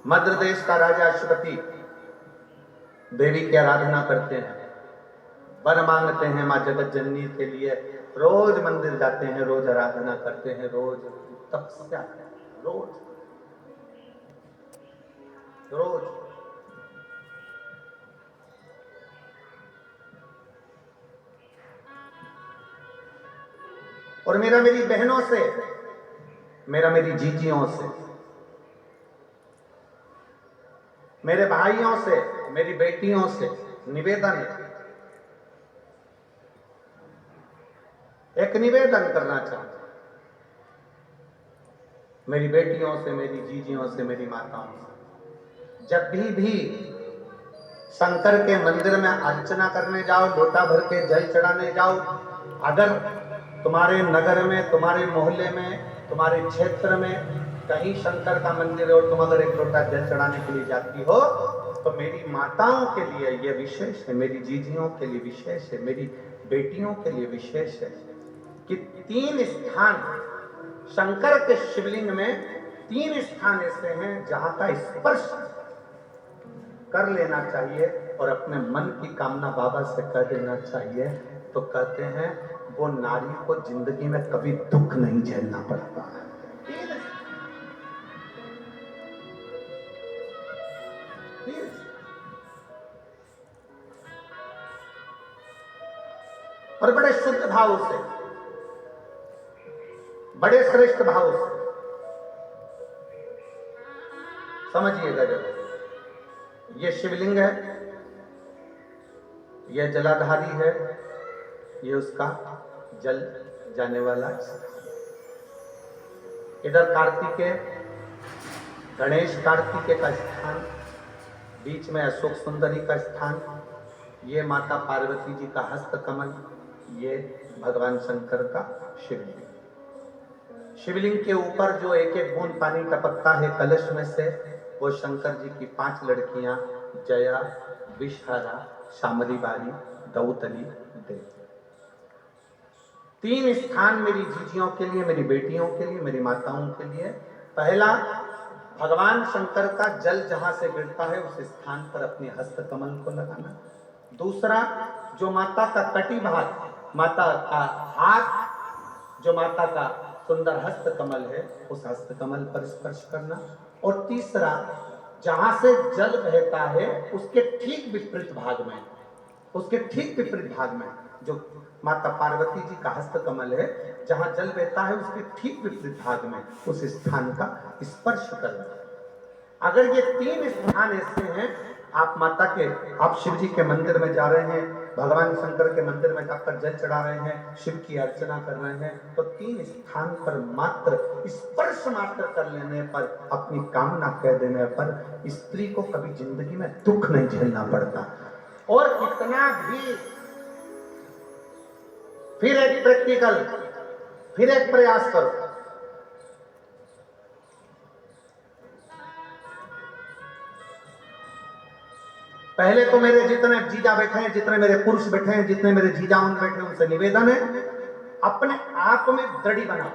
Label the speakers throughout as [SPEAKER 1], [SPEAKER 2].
[SPEAKER 1] मध्य देश का राजा अश्वती देवी की आराधना करते हैं, वर मांगते हैं मां जगत जननी के लिए, रोज मंदिर जाते हैं, रोज आराधना करते हैं, रोज तपस्या, रोज रोज। और मेरा मेरी बहनों से, मेरा मेरी जीजियों से, मेरे भाइयों से, मेरी बेटियों से निवेदन है, एक निवेदन करना चाहता हूं, मेरी बेटियों से, मेरी जीजियों से, मेरी माताओं से, जब भी शंकर के मंदिर में अर्चना करने जाओ, लोटा भर के जल चढ़ाने जाओ, अगर तुम्हारे नगर में, तुम्हारे मोहल्ले में, तुम्हारे क्षेत्र में कहीं शंकर का मंदिर है और तुम अगर एक लोटा जल चढ़ाने के लिए जाती हो, तो मेरी माताओं के लिए यह विशेष है, मेरी जीजियों के लिए विशेष है, मेरी बेटियों के लिए विशेष है कि 3 स्थान शंकर के शिवलिंग में, 3 स्थान ऐसे हैं जहां का स्पर्श कर लेना चाहिए और अपने मन की कामना बाबा से कर देना चाहिए। तो कहते हैं वो नारी को जिंदगी में कभी दुख नहीं झेलना पड़ता है। और बड़े शुद्ध भाव से, बड़े श्रेष्ठ भाव से समझिएगा। जब ये शिवलिंग है, ये जलाधारी है, ये उसका जल जाने वाला इधर कार्तिकेय, गणेश कार्तिकेय का स्थान, बीच में अशोक सुंदरी का स्थान, ये माता पार्वती जी का हस्त कमल, ये भगवान शंकर का शिवलिंग। शिवलिंग के ऊपर जो एक एक बूंद पानी टपकता है कलश में से, वो शंकर जी की 5 लड़कियां जया, विषहारा, शामरी बारी, दौतली, देव। 3 स्थान मेरी जीजियों के लिए, मेरी बेटियों के लिए, मेरी माताओं के लिए। पहला, भगवान शंकर का जल जहां से गिरता है उस स्थान पर अपने हस्त कमल को लगाना। दूसरा, जो माता का कटी भाग, माता का हाथ, जो माता का सुंदर हस्त कमल है, उस हस्त कमल पर स्पर्श करना। और तीसरा, जहां से जल बहता है उसके ठीक विपरीत भाग में, उसके ठीक विपरीत भाग में जो माता पार्वती जी का हस्त कमल है, जहां जल बहता है उसके ठीक विपरीत भाग में उस स्थान का स्पर्श करना। अगर ये 3 स्थान ऐसे हैं, आप माता के, आप शिव जी के मंदिर में जा रहे हैं, भगवान शंकर के मंदिर में जाकर जल चढ़ा रहे हैं, शिव की अर्चना कर रहे हैं, तो 3 स्थान पर मात्र स्पर्श मात्र कर लेने पर, अपनी कामना कह देने पर स्त्री को कभी जिंदगी में दुख नहीं झेलना पड़ता। और इतना भी, फिर एक प्रैक्टिकल, फिर एक प्रयास करो। पहले तो मेरे जितने जीजा बैठे हैं, जितने मेरे पुरुष बैठे हैं, जितने मेरे जीजाओं बैठे हैं, उनसे निवेदन है, अपने आप में दृढ़ बनाओ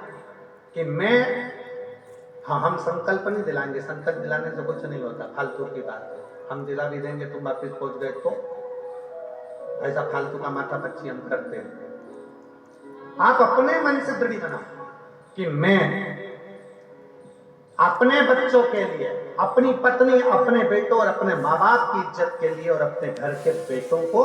[SPEAKER 1] कि मैं, हाँ, हम संकल्प नहीं दिलाएंगे, संकल्प दिलाने से कुछ नहीं होता, फालतू की बात है। हम दिला भी देंगे, तुम वापिस पहुंच गए तो ऐसा फालतू का माथा पच्ची हम करते हैं। आप अपने मन से दृढ़ बनाओ कि मैं अपने बच्चों के लिए, अपनी पत्नी, अपने बेटों और अपने माँ बाप की इज्जत के लिए और अपने घर के बेटों को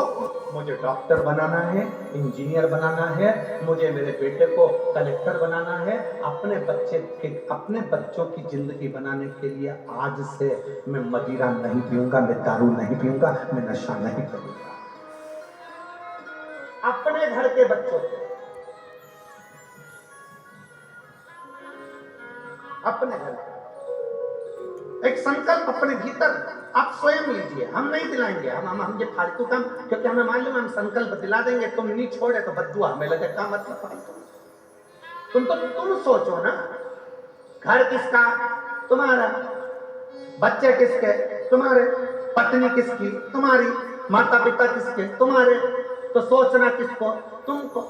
[SPEAKER 1] मुझे डॉक्टर बनाना है, इंजीनियर बनाना है, मुझे मेरे बेटे को कलेक्टर बनाना है। अपने बच्चों की जिंदगी बनाने के लिए आज से मैं मदिरा नहीं पीऊंगा, मैं दारू नहीं पीऊंगा, मैं नशा नहीं करूंगा। अपने घर के बच्चों को, अपने घर, एक संकल्प अपने भीतर आप स्वयं लीजिए। हम नहीं दिलाएंगे, हम ये फालतू काम, क्योंकि हमें मालूम, हम संकल्प दिला देंगे, तुम नहीं छोड़े तो बद्दुआ हमें लगे, क्या मतलब फालतू। तुम सोचो ना, घर किसका? तुम्हारा। बच्चे किसके? तुम्हारे। पत्नी किसकी? तुम्हारी। माता पिता किसके? तुम्हारे। तो सोचना किसको? तुमको।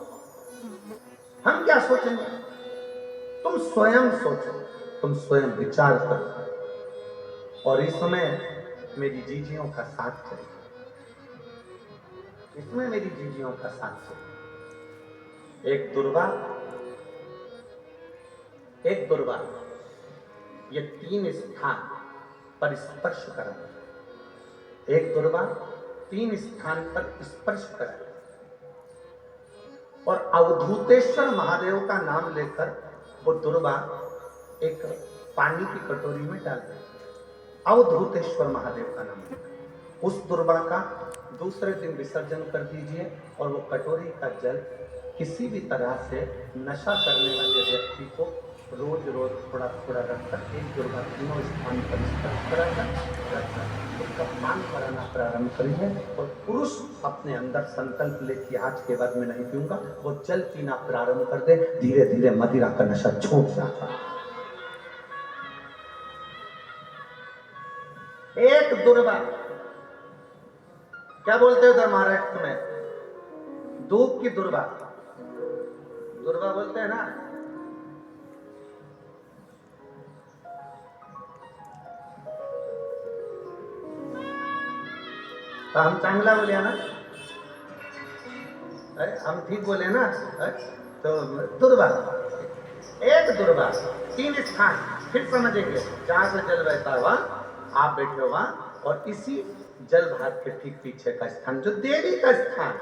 [SPEAKER 1] हम क्या सोचेंगे? तुम स्वयं सोचो, तुम स्वयं विचार करो और इसमें मेरी जीजियों का साथ चाहिए, इसमें मेरी जीजियों का साथ चाहिए। एक दुर्वा ये 3 स्थान पर स्पर्श करें, एक दुर्वा 3 स्थान पर स्पर्श करें और अवधूतेश्वर महादेव का नाम लेकर वो दुर्वा एक पानी की कटोरी में डाल दें। अवधूतेश्वर महादेव का नाम लेकर उस दुर्वा का दूसरे दिन विसर्जन कर दीजिए और वो कटोरी का जल किसी भी तरह से नशा करने वाले व्यक्ति को रोज रोज थोड़ा थोड़ा रखकर एक दुर्गा तीनों स्थान पर स्पर्श कराकर उसका पान कराना प्रारंभ करिए। और पुरुष अपने अंदर संकल्प ले कि आज के बाद मैं नहीं पीऊंगा, वो जल पीना प्रारंभ कर दे, धीरे धीरे मदिरा का नशा छूट जाता है। एक दुर्वा, क्या बोलते हैं उधर महाराष्ट्र में, दूध की दुर्वा बोलते हैं ना। तो हम चांगला बोले ना, अरे हम ठीक बोले ना। तो दुर्वा, एक दुर्वा 3 स्थान, फिर समझेंगे जहां से जल बहता हुआ आप बैठे हो वहां, और इसी जल भाग के ठीक पीछे का स्थान जो देवी का स्थान,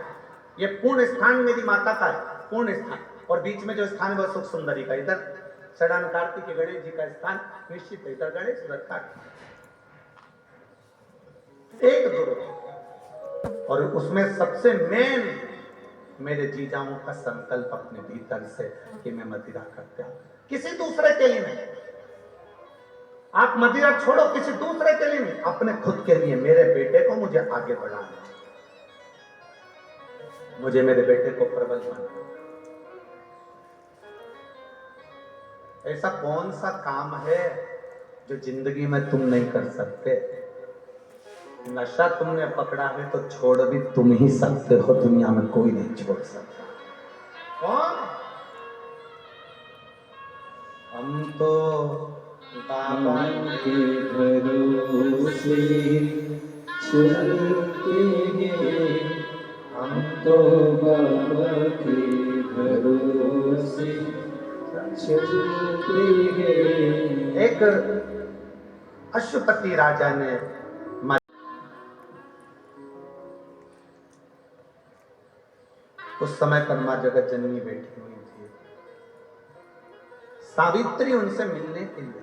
[SPEAKER 1] ये पूर्ण स्थान मेरी माता का है, पूर्ण स्थान। और बीच में जो स्थान है वह सुख सुंदरी का, इधर सडान कार्तिक गणेश जी का स्थान निश्चित है, इधर गणेश उधर कार्तिक। एक दुर्वा, और उसमें सबसे मेन मेरे जीजाओं का संकल्प अपने भीतर से कि मैं मदिरा करते हूं, किसी दूसरे के लिए नहीं। आप मदिरा छोड़ो, किसी दूसरे के लिए नहीं, अपने खुद के लिए। मेरे बेटे को मुझे आगे बढ़ाना, मुझे मेरे बेटे को प्रबल बनाना। ऐसा कौन सा काम है जो जिंदगी में तुम नहीं कर सकते? नशा तुमने पकड़ा है तो छोड़ भी तुम ही सकते हो, दुनिया में कोई नहीं छोड़ सकता। कौन? हम तो बाबा के भरोसे चलते हैं, हम तो बाबा के भरोसे चलते हैं। एक अश्वपति राजा ने उस समय पर मां जगत जननी बैठी हुई थी, सावित्री उनसे मिलने के लिए।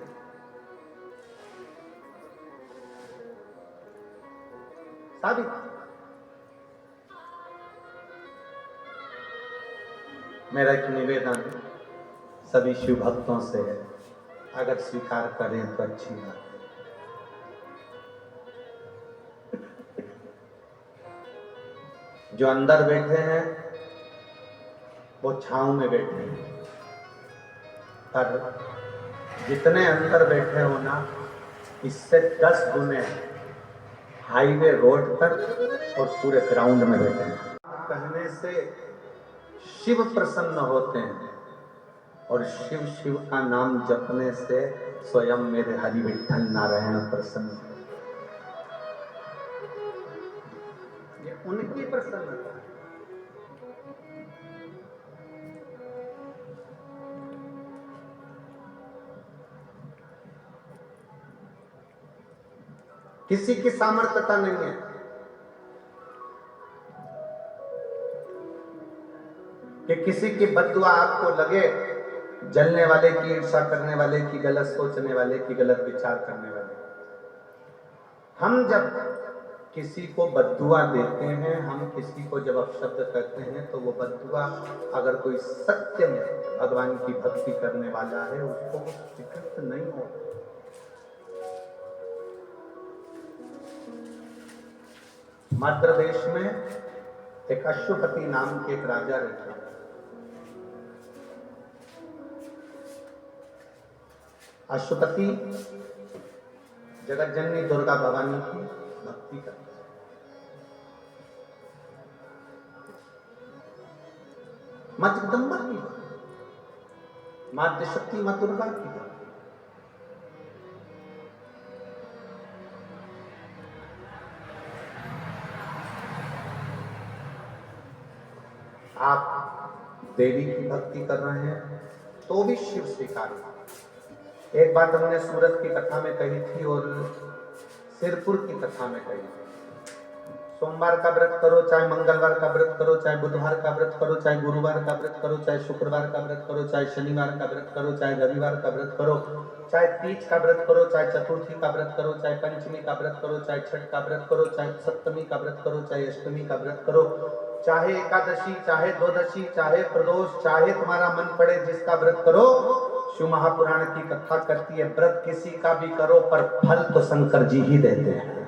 [SPEAKER 1] सावित्री, मेरा एक निवेदन सभी शिव भक्तों से है, अगर स्वीकार करें तो अच्छी बात है। जो अंदर बैठे हैं वो छांव में बैठे हैं, पर जितने अंदर बैठे हो ना, इससे 10 गुने हाईवे रोड पर और पूरे ग्राउंड में बैठे हैं। कहने से शिव प्रसन्न होते हैं, और शिव शिव का नाम जपने से स्वयं मेरे हरि विठ्ठल नारायण प्रसन्न होते हैं। ये उनकी प्रसन्नता है। किसी की सामर्थ्यता नहीं है, कि किसी की बद्दुआ आपको लगे, जलने वाले की, ईर्षा करने वाले की, गलत सोचने वाले की, गलत विचार करने वाले। हम जब किसी को बद्दुआ देते हैं, हम किसी को जब अपशब्द करते हैं, तो वो बद्दुआ अगर कोई सत्य में भगवान की भक्ति करने वाला है, उसको स्वीकृत नहीं होता। मध्य प्रदेश में एक अश्वपति नाम के एक राजा रहते हैं। अश्वपति जगत जननी दुर्गा भवानी की भक्ति करते हैं। मां जगदम्बा की भक्ति, मां शक्ति, मां दुर्गा की भक्ति। आप देवी की भक्ति कर रहे हैं तो भी शिव स्वीकार। एक बात हमने सूरत की कथा में कही थी और सिरपुर की कथा में कही थी, सोमवार का व्रत करो, चाहे मंगलवार का व्रत करो, चाहे बुधवार का व्रत करो, चाहे गुरुवार का व्रत करो, चाहे शुक्रवार का व्रत करो, चाहे शनिवार का व्रत करो, चाहे रविवार का व्रत करो, चाहे तीज का व्रत करो, चाहे चतुर्थी का व्रत करो, चाहे पंचमी का व्रत करो, चाहे छठ का व्रत करो, चाहे सप्तमी का व्रत करो, चाहे अष्टमी का व्रत करो, चाहे एकादशी, चाहे द्वादशी, चाहे प्रदोष, चाहे तुम्हारा मन पड़े जिसका व्रत करो। शिव महापुराण की कथा करती है व्रत किसी का भी करो पर फल तो शंकर जी ही देते हैं।